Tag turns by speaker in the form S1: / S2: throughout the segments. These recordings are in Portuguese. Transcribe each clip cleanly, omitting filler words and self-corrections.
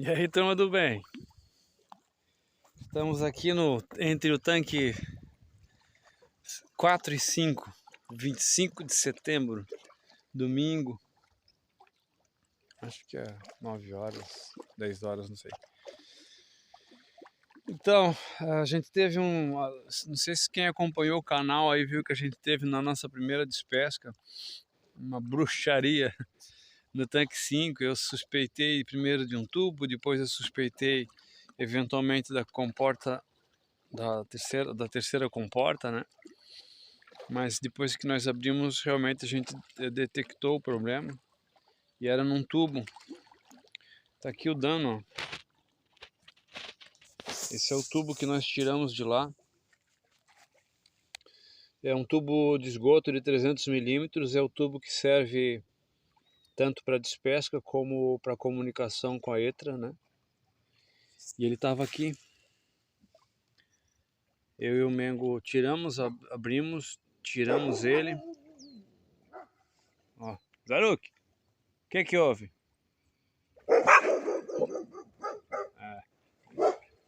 S1: E aí, turma do bem? Estamos aqui entre o tanque 4 e 5, 25 de setembro, domingo. Acho que é 9 horas, 10 horas, não sei. Então, a gente teve não sei se quem acompanhou o canal aí viu que a gente teve na nossa primeira despesca uma bruxaria no tanque 5. Eu suspeitei primeiro de um tubo, depois eu suspeitei eventualmente da comporta da terceira comporta, né? Mas depois que nós abrimos, realmente a gente detectou o problema e era num tubo. Tá aqui o dano, ó. Esse é o tubo que nós tiramos de lá. É um tubo de esgoto de 300 milímetros, é o tubo que serve tanto para despesca como para comunicação com a ETRA, né? E ele estava aqui. Eu e o Mengo tiramos, abrimos, tiramos ele. Ó, Zaruk, o que houve?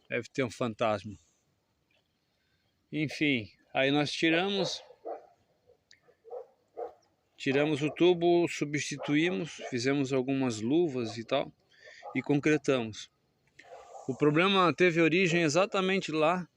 S1: Deve ter um fantasma. Enfim, aí nós tiramos o tubo, substituímos, fizemos algumas luvas e tal e concretamos. O problema teve origem exatamente lá.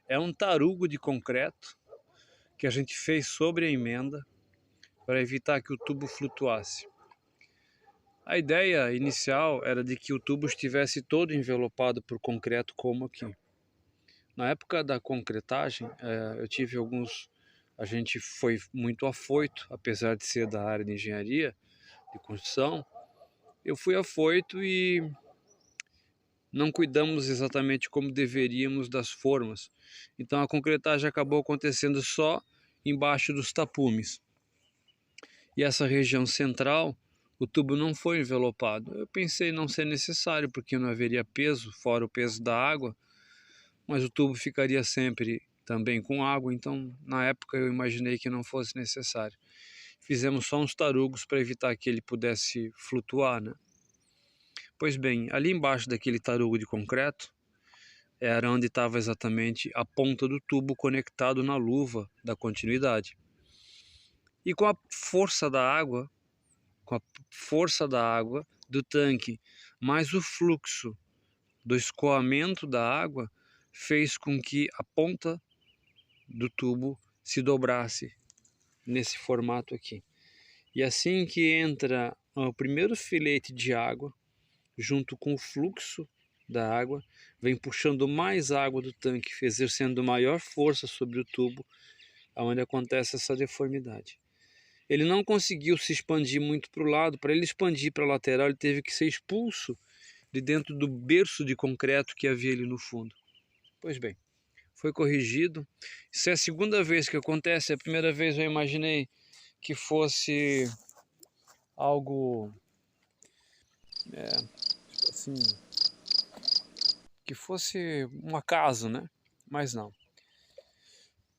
S1: É um tarugo de concreto que a gente fez sobre a emenda para evitar que o tubo flutuasse. A ideia inicial era de que o tubo estivesse todo envelopado por concreto como aqui. Na época da concretagem, eu tive a gente foi muito afoito, apesar de ser da área de engenharia, de construção. Eu fui afoito e não cuidamos exatamente como deveríamos das formas. Então a concretagem acabou acontecendo só embaixo dos tapumes. E essa região central, o tubo não foi envelopado. Eu pensei não ser necessário, porque não haveria peso, fora o peso da água, mas o tubo ficaria sempre também com água, então na época eu imaginei que não fosse necessário. Fizemos só uns tarugos para evitar que ele pudesse flutuar, né? Pois bem, ali embaixo daquele tarugo de concreto era onde estava exatamente a ponta do tubo conectado na luva da continuidade. E com a força da água, do tanque, mais o fluxo do escoamento da água, fez com que a ponta do tubo se dobrasse nesse formato aqui. E assim que entra o primeiro filete de água, junto com o fluxo da água, vem puxando mais água do tanque, exercendo maior força sobre o tubo, onde acontece essa deformidade. Ele não conseguiu se expandir muito para o lado. Para ele expandir para a lateral, ele teve que ser expulso de dentro do berço de concreto que havia ali no fundo. Pois bem, foi corrigido. Isso é a segunda vez que acontece. A primeira vez eu imaginei que fosse algo assim, que fosse um acaso, né? Mas não.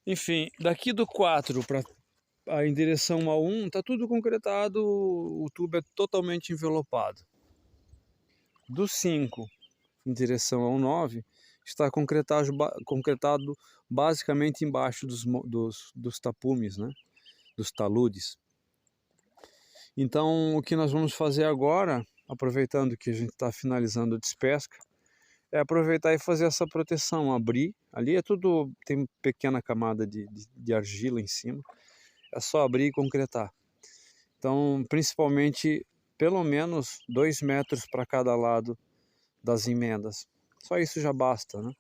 S1: Enfim, daqui do 4 para em direção ao 1, está tudo concretado, o tubo é totalmente envelopado. Do 5 em direção ao 9, está concretado basicamente embaixo dos tapumes, né? Dos taludes. Então, o que nós vamos fazer agora, aproveitando que a gente está finalizando a despesca, é aproveitar e fazer essa proteção, abrir. Ali é tudo, tem pequena camada de argila em cima, é só abrir e concretar. Então, principalmente, pelo menos 2 metros para cada lado das emendas. Só isso já basta, né?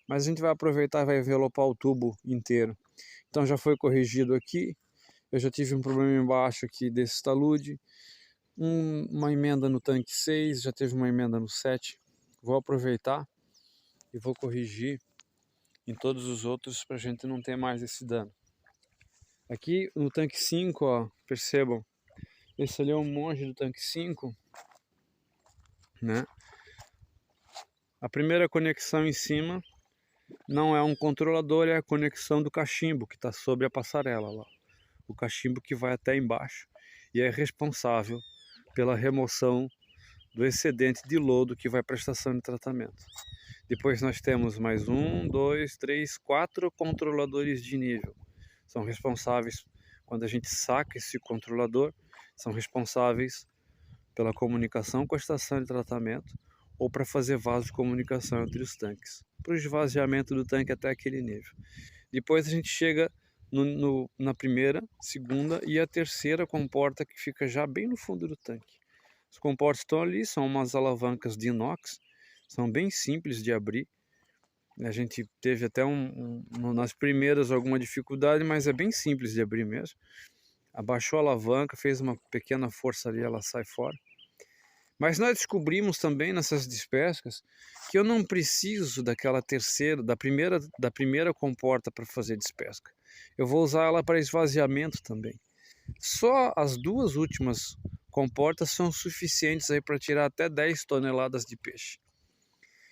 S1: Mas a gente vai aproveitar e vai envelopar o tubo inteiro. Então já foi corrigido aqui. Eu já tive um problema embaixo aqui desse talude. Uma emenda no tanque 6, já teve uma emenda no 7. Vou aproveitar e vou corrigir em todos os outros para a gente não ter mais esse dano. Aqui no tanque 5, ó, percebam, esse ali é um monge do tanque 5, né? A primeira conexão em cima não é um controlador, é a conexão do cachimbo que está sobre a passarela lá. O cachimbo que vai até embaixo e é responsável pela remoção do excedente de lodo que vai para a estação de tratamento. Depois nós temos mais 1, 2, 3, 4 controladores de nível. São responsáveis, quando a gente saca esse controlador, são responsáveis pela comunicação com a estação de tratamento ou para fazer vaso de comunicação entre os tanques, para o esvaziamento do tanque até aquele nível. Depois a gente chega na primeira, segunda e a terceira comporta, que fica já bem no fundo do tanque. Os comportas estão ali, são umas alavancas de inox, são bem simples de abrir. A gente teve até nas primeiras alguma dificuldade, mas é bem simples de abrir mesmo. Abaixou a alavanca, fez uma pequena força ali, ela sai fora. Mas nós descobrimos também nessas despescas que eu não preciso daquela terceira, da primeira comporta para fazer despesca. Eu vou usar ela para esvaziamento também. Só as duas últimas comportas são suficientes aí para tirar até 10 toneladas de peixe.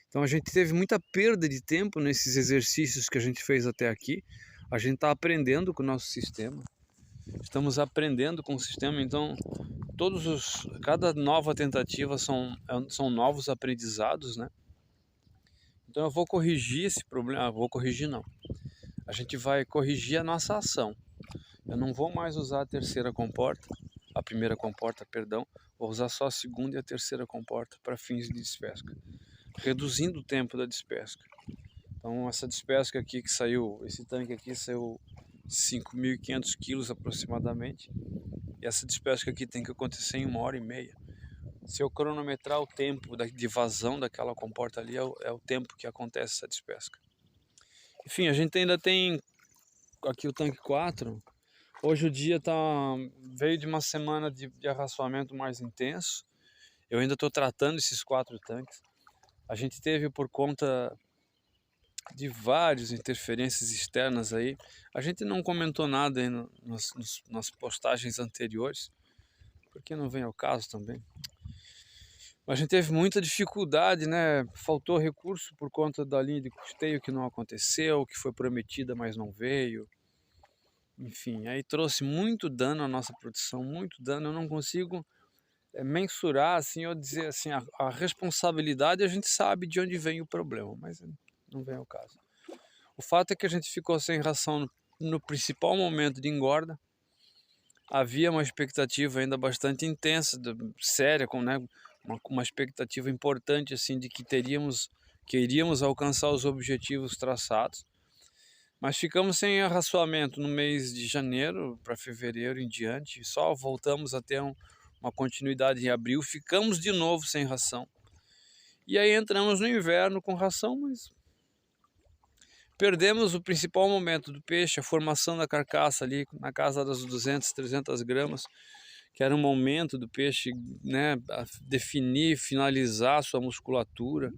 S1: Então a gente teve muita perda de tempo nesses exercícios que a gente fez até aqui. A gente está aprendendo com o nosso sistema. Estamos aprendendo com o sistema, então cada nova tentativa são novos aprendizados, né? Então eu vou corrigir esse problema, vou corrigir não. A gente vai corrigir a nossa ação. Eu não vou mais usar a terceira comporta, a primeira comporta, perdão, vou usar só a segunda e a terceira comporta para fins de despesca, reduzindo o tempo da despesca. Então essa despesca aqui que saiu, esse tanque aqui saiu 5.500 quilos aproximadamente, e essa despesca aqui tem que acontecer em 1h30. Se eu cronometrar o tempo de vazão daquela comporta ali, é o tempo que acontece essa despesca. Enfim, a gente ainda tem aqui o tanque 4. Hoje o dia veio de uma semana de arraçoamento mais intenso. Eu ainda estou tratando esses 4 tanques. A gente teve, por conta de várias interferências externas aí, a gente não comentou nada aí nas postagens anteriores, porque não vem ao caso também. A gente teve muita dificuldade, né? Faltou recurso por conta da linha de custeio que não aconteceu, que foi prometida, mas não veio. Enfim, aí trouxe muito dano à nossa produção, muito dano. Eu não consigo mensurar, assim, ou dizer assim, a responsabilidade, a gente sabe de onde vem o problema, mas não vem ao caso. O fato é que a gente ficou sem ração no principal momento de engorda. Havia uma expectativa ainda bastante intensa, séria, né? Uma expectativa importante assim de que iríamos alcançar os objetivos traçados, mas ficamos sem arraçoamento no mês de janeiro para fevereiro em diante, só voltamos a ter uma continuidade em abril, ficamos de novo sem ração, e aí entramos no inverno com ração, mas perdemos o principal momento do peixe, a formação da carcaça ali na casa das 200, 300 gramas, que era um momento do peixe, né, a definir, finalizar a sua musculatura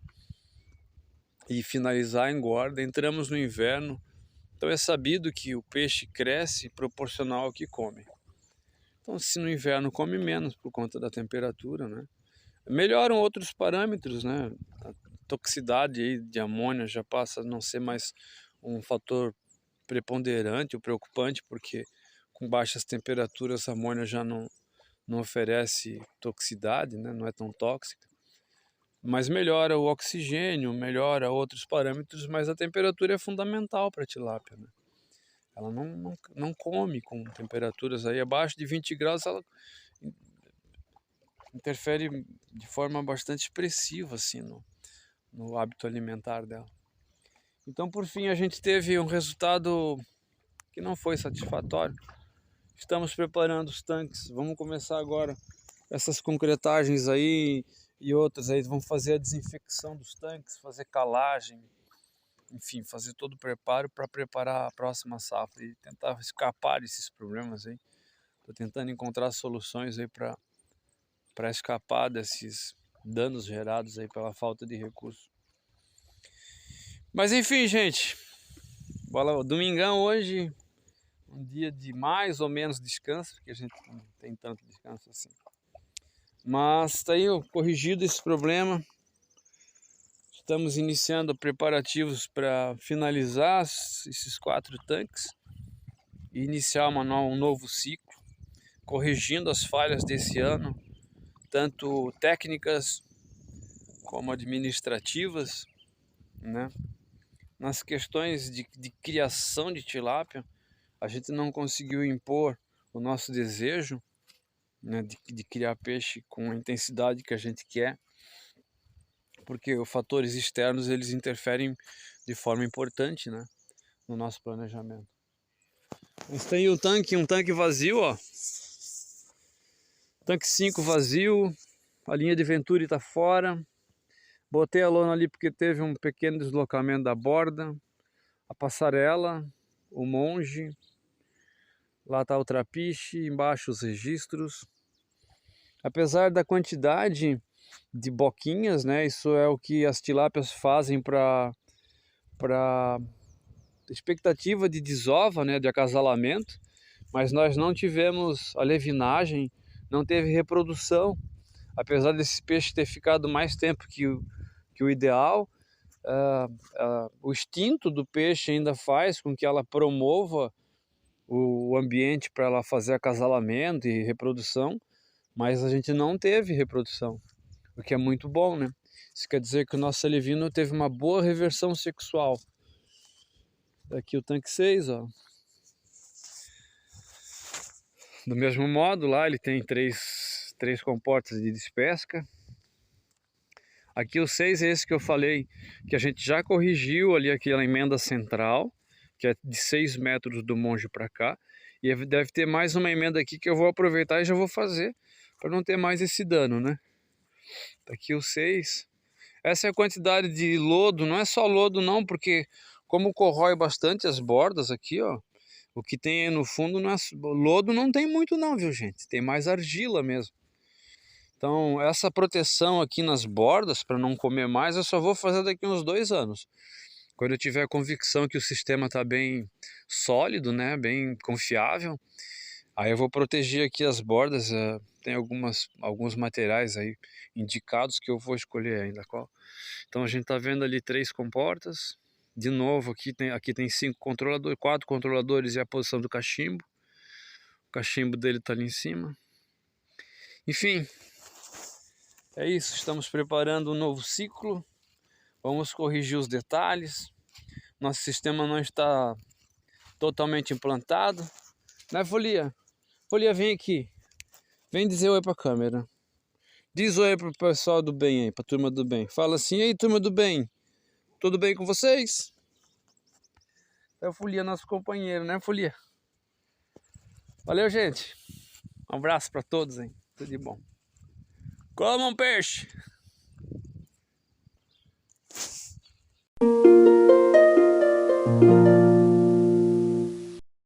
S1: e finalizar a engorda. Entramos no inverno, então é sabido que o peixe cresce proporcional ao que come. Então, se no inverno come menos por conta da temperatura, né, melhoram outros parâmetros, né, a toxicidade aí de amônia já passa a não ser mais um fator preponderante ou preocupante, porque com baixas temperaturas a amônia já não oferece toxicidade, né? Não é tão tóxica, mas melhora o oxigênio, melhora outros parâmetros, mas a temperatura é fundamental para a tilápia, né? Ela não come com temperaturas aí abaixo de 20 graus, ela interfere de forma bastante expressiva assim, no hábito alimentar dela. Então, por fim, a gente teve um resultado que não foi satisfatório. Estamos preparando os tanques, vamos começar agora essas concretagens aí e outras aí, vamos fazer a desinfecção dos tanques, fazer calagem, enfim, fazer todo o preparo para preparar a próxima safra e tentar escapar desses problemas aí. Estou tentando encontrar soluções aí para escapar desses danos gerados aí pela falta de recursos. Mas enfim, gente, domingão hoje, um dia de mais ou menos descanso, porque a gente não tem tanto descanso assim. Mas está aí corrigido esse problema. Estamos iniciando preparativos para finalizar esses 4 tanques e iniciar um novo ciclo, corrigindo as falhas desse ano, tanto técnicas como administrativas, né? Nas questões de criação de tilápia, a gente não conseguiu impor o nosso desejo, né, de criar peixe com a intensidade que a gente quer, porque os fatores externos eles interferem de forma importante, né, no nosso planejamento. Mas tem um tanque vazio, ó. Tanque 5 vazio, a linha de Venturi está fora. Botei a lona ali porque teve um pequeno deslocamento da borda, a passarela, o monge, lá está o trapiche, embaixo os registros. Apesar da quantidade de boquinhas, né, isso é o que as tilápias fazem para expectativa de desova, né, de acasalamento, mas nós não tivemos alevinagem, não teve reprodução, apesar desse peixe ter ficado mais tempo que o ideal. O instinto do peixe ainda faz com que ela promova o ambiente para ela fazer acasalamento e reprodução, mas a gente não teve reprodução, o que é muito bom, né? Isso quer dizer que o nosso alevino teve uma boa reversão sexual. Aqui o tanque 6, ó. Do mesmo modo, lá ele tem três comportas de despesca. Aqui o 6 é esse que eu falei, que a gente já corrigiu ali aquela emenda central, que é de 6 metros do monge para cá. E deve ter mais uma emenda aqui que eu vou aproveitar e já vou fazer, para não ter mais esse dano, né? Tá aqui o 6. Essa é a quantidade de lodo, não é só lodo não, porque como corrói bastante as bordas aqui, ó, o que tem aí no fundo, não é, lodo não tem muito não, viu gente? Tem mais argila mesmo. Então essa proteção aqui nas bordas, para não comer mais, eu só vou fazer daqui uns 2 anos. Quando eu tiver a convicção que o sistema está bem sólido, né, bem confiável, aí eu vou proteger aqui as bordas. Tem alguns materiais aí indicados que eu vou escolher ainda qual. Então a gente está vendo ali 3 comportas. De novo, aqui tem 5 controladores, 4 controladores e a posição do cachimbo. O cachimbo dele está ali em cima. Enfim, é isso. Estamos preparando um novo ciclo. Vamos corrigir os detalhes. Nosso sistema não está totalmente implantado. Né, Folia? Folia, vem aqui. Vem dizer oi para a câmera. Diz oi pro pessoal do bem aí, pra turma do bem. Fala assim: ei, turma do bem, tudo bem com vocês? É o Folia, nosso companheiro, né, Folia? Valeu, gente. Um abraço pra todos, hein? Tudo de bom. Comam peixe!